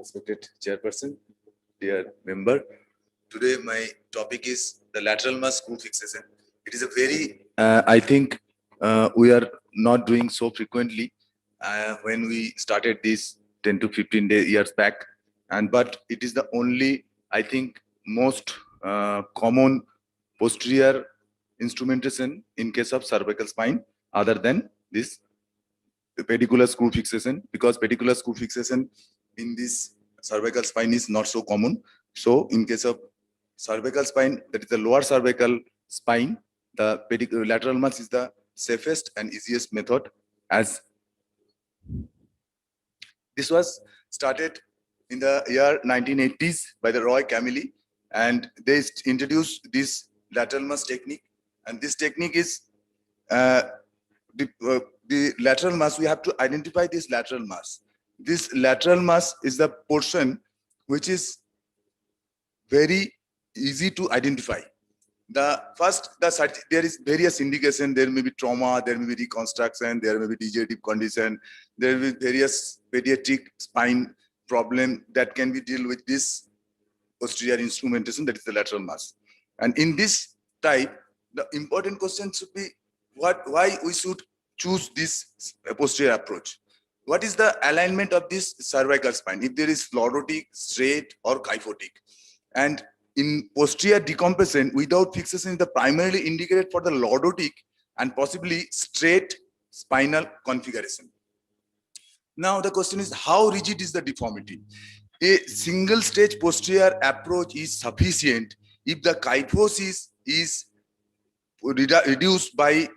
respected chairperson, dear member. Today my topic is the lateral mass screw fixation. It is a very, I think we are not doing so frequently when we started this 10 to 15 years back. But it is the only, I think, most common posterior instrumentation in case of cervical spine other than this pedicular screw fixation, because pedicular screw fixation in this cervical spine is not so common. So in case of cervical spine, that is the lower cervical spine, the lateral mass is the safest and easiest method, as this was started in the year 1980s by the Roy Camilli, and they introduced this lateral mass technique. And this technique is the lateral mass. We have to identify this lateral mass. This lateral mass is the portion which is very easy to identify. There is various indication. There may be trauma, there may be reconstruction, there may be degenerative condition, there will be various pediatric spine problem that can be dealt with this posterior instrumentation, that is the lateral mass. And in this type, the important question should be why we should choose this posterior approach. What is the alignment of this cervical spine? If there is lordotic, straight, or kyphotic. And in posterior decompression without fixation is the primarily indicated for the lordotic and possibly straight spinal configuration. Now the question is, how rigid is the deformity? A single stage posterior approach is sufficient if the kyphosis is reduced by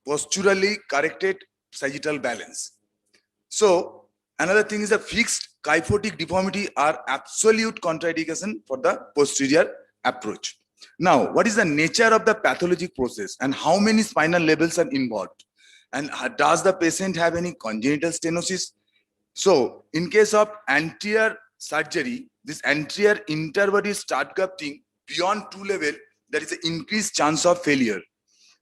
posturally corrected sagittal balance. So another thing is a fixed kyphotic deformity are absolute contraindication for the posterior approach. Now, what is the nature of the pathologic process and how many spinal levels are involved? And does the patient have any congenital stenosis? So in case of anterior surgery, this anterior interbody start grafting beyond 2 level, there is an increased chance of failure.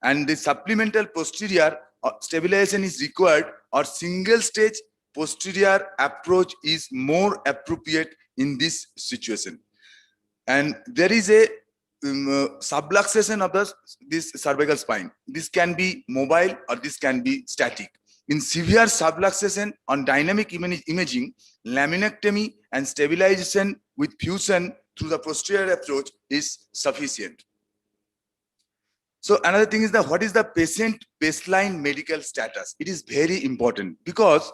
And the supplemental posterior stabilization is required, or single stage posterior approach is more appropriate in this situation. And there is a subluxation of this cervical spine. This can be mobile or this can be static. In severe subluxation on dynamic imaging, laminectomy and stabilization with fusion through the posterior approach is sufficient. So another thing is that what is the patient baseline medical status? It is very important, because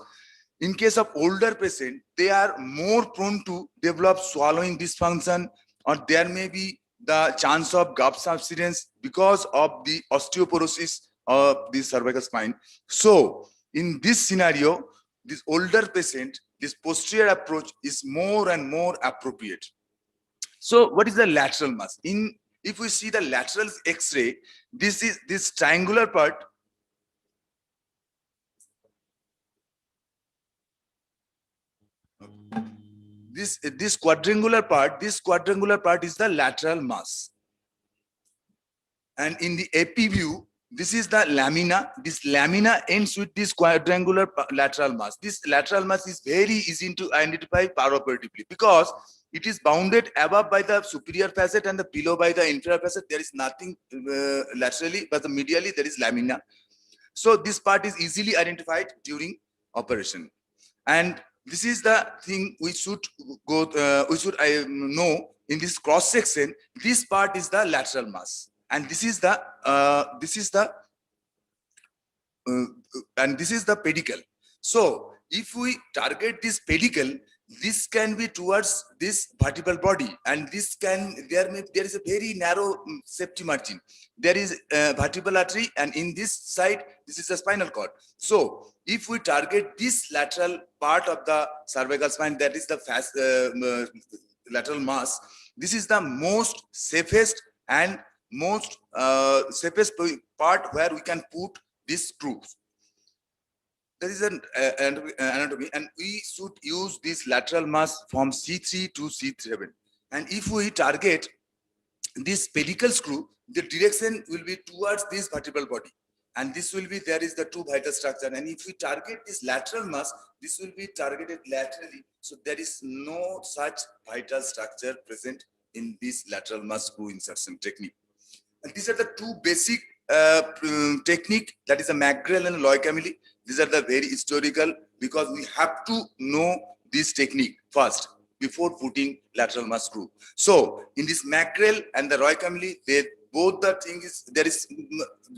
in case of older patient, they are more prone to develop swallowing dysfunction, or there may be the chance of gulf subsidence because of the osteoporosis of the cervical spine. So in this scenario, this older patient, this posterior approach is more and more appropriate. So what is the lateral mass? If we see the lateral X-ray, this is this triangular part. This quadrangular part is the lateral mass. And in the AP view, this is the lamina. This lamina ends with this quadrangular lateral mass. This lateral mass is very easy to identify perioperatively, because it is bounded above by the superior facet and the below by the inferior facet. There is nothing laterally, but the medially there is lamina. So this part is easily identified during operation. And this is the thing we should know in this cross section. This part is the lateral mass, and this is the pedicle. So if we target this pedicle, this can be towards this vertebral body, and there is a very narrow safety margin. There is a vertebral artery, and in this side, this is the spinal cord. So if we target this lateral part of the cervical spine, that is the lateral mass, this is the most safest and most safest part where we can put these screws. There is an anatomy, and we should use this lateral mass from C3 to C7. And if we target this pedicle screw, the direction will be towards this vertebral body. And this will be, there is the two vital structure. And if we target this lateral mass, this will be targeted laterally. So there is no such vital structure present in this lateral mass screw insertion technique. And these are the two basic technique, that is a McGrail and Loy Camilli. These are the very historical, because we have to know this technique first before putting lateral mass screw. So in this McGrail and the Roy Camilli, they both the thing is, there is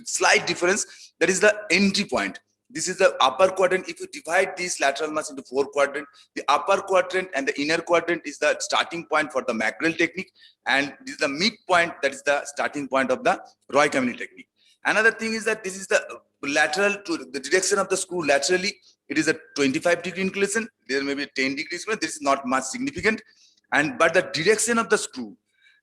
slight difference. That is the entry point. This is the upper quadrant. If you divide this lateral mass into 4 quadrants, the upper quadrant and the inner quadrant is the starting point for the McGrail technique, and this is the midpoint, that is the starting point of the Roy Camilli technique. Another thing is that this is the lateral to the direction of the screw laterally. It is a 25-degree inclination. There may be 10 degrees. This is not much significant. And but the direction of the screw,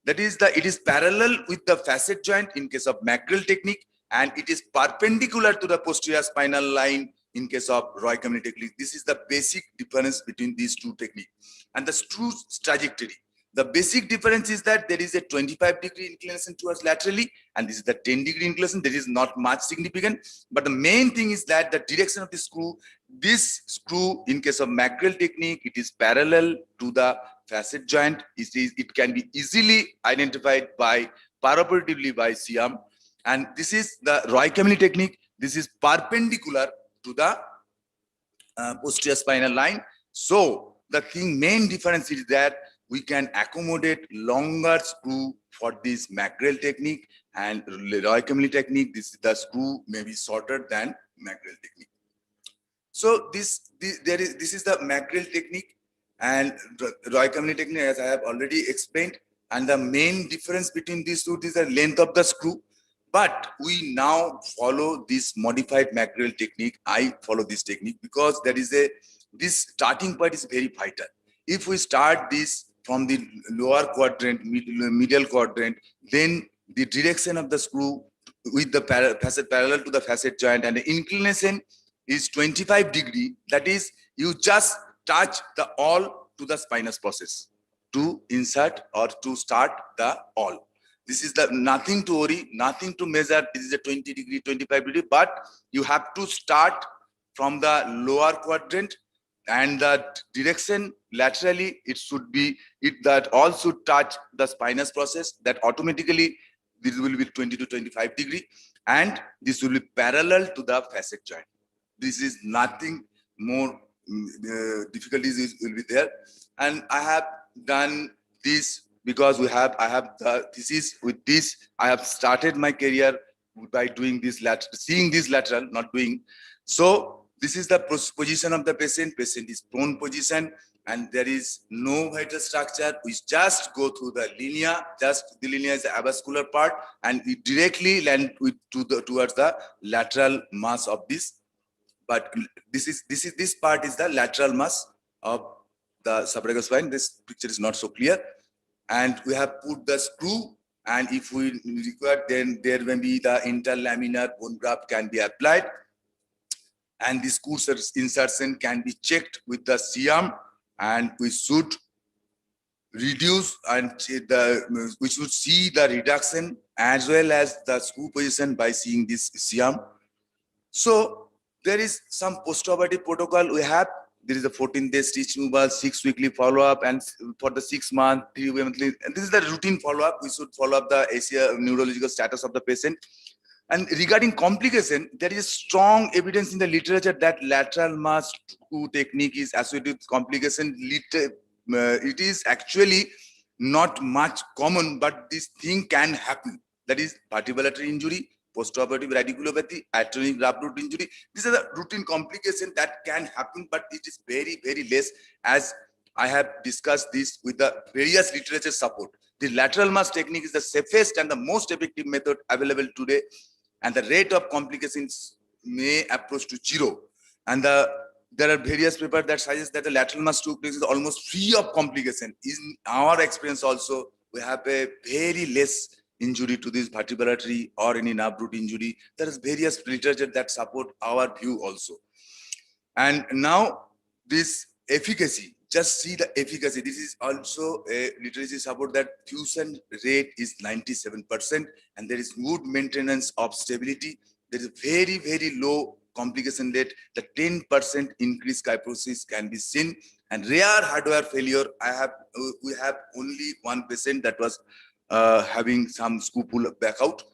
that is the, it is parallel with the facet joint in case of McGrail technique, and it is perpendicular to the posterior spinal line in case of Roy Camilli technique. This is the basic difference between these two techniques. And the screw's trajectory, the basic difference is that there is a 25-degree inclination towards laterally, and this is the 10-degree inclination. There is not much significant, but the main thing is that the direction of the screw, this screw in case of McGrail technique, it is parallel to the facet joint. It can be easily identified by paraoperatively by CM. And this is the Roy Camilli technique. This is perpendicular to the posterior spinal line. So the main difference is that we can accommodate longer screw for this McGrail technique, and Roy Camilli technique, this the screw may be shorter than McGrail technique. So this is the McGrail technique and Roy Camilli technique, as I have already explained. And the main difference between these two is the length of the screw. But we now follow this modified McGrail technique. I follow this technique because there is this starting point is very vital. If we start this from the lower quadrant, middle quadrant, then the direction of the screw with the facet parallel to the facet joint, and the inclination is 25-degree. That is, you just touch the awl to the spinous process to insert or to start the awl. This is the nothing to worry, nothing to measure. This is a 20-degree, 25-degree, but you have to start from the lower quadrant, and the direction laterally, it should be, that all should touch the spinous process. That automatically this will be 20 to 25-degree, and this will be parallel to the facet joint. This is nothing more. Difficulties will be there, and I have done this because I have started my career by doing this seeing this lateral, not doing. So this is the position of the patient. Patient is prone position, and there is no vital structure. We just go through the linea. Just the linea is the avascular part, and we directly land towards the lateral mass of this. But this part is the lateral mass of the suprachiasmatic spine. This picture is not so clear, and we have put the screw. And if we require, then there may be the interlaminar bone graft can be applied. And this screw insertion can be checked with the CM, and we should reduce and we should see the reduction as well as the screw position by seeing this CM. So there is some postoperative protocol we have. There is a 14-day stitch removal, 6-weekly follow-up, and for the 6 month, 3 monthly. And this is the routine follow-up. We should follow up the ACL neurological status of the patient. And regarding complication, there is strong evidence in the literature that lateral mass screw technique is associated with complication. It is actually not much common, but this thing can happen. That is vertebral injury, postoperative radiculopathy, atonic graft root injury. These are the routine complications that can happen, but it is very, very less, as I have discussed this with the various literature support. The lateral mass technique is the safest and the most effective method available today, and the rate of complications may approach to 0. And there are various papers that suggest that the lateral mass screw is almost free of complication. In our experience also, we have a very less injury to this vertebral or any nerve root injury. There is various literature that support our view also. And now this efficacy, just see the efficacy. This is also a literature support that fusion rate is 97%, and there is good maintenance of stability. there is a very, very low complication rate. The 10% increase kyphosis can be seen. And rare hardware failure, we have only one patient that was having some screw pull back out.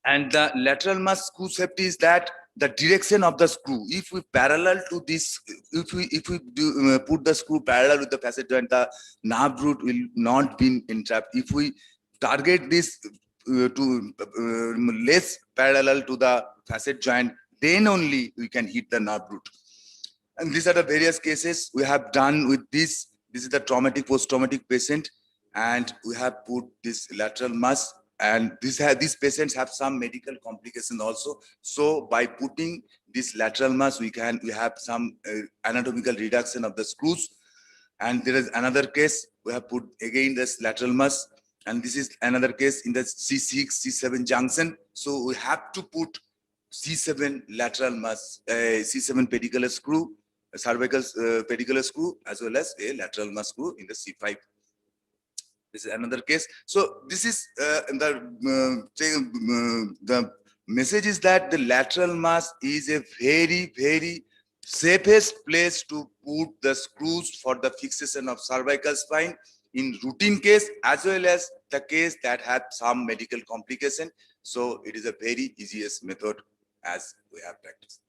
And the lateral mass screw safety is that the direction of the screw, if we parallel to this, if we do put the screw parallel with the facet joint, the nerve root will not be entrapped. If we target this to less parallel to the facet joint, then only we can hit the nerve root. And these are the various cases we have done with this. This is the traumatic post-traumatic patient, and we have put this lateral mass. And these patients have some medical complications also. So by putting this lateral mass, we have some anatomical reduction of the screws. And there is another case we have put again this lateral mass, and this is another case in the C6 C7 junction. So we have to put C7 lateral mass, C7 pedicular screw, cervical pedicular screw, as well as a lateral mass screw in the C5. This is another case. So this is the message is that the lateral mass is a very, very safest place to put the screws for the fixation of cervical spine in routine case, as well as the case that had some medical complication. So it is a very easiest method as we have practiced.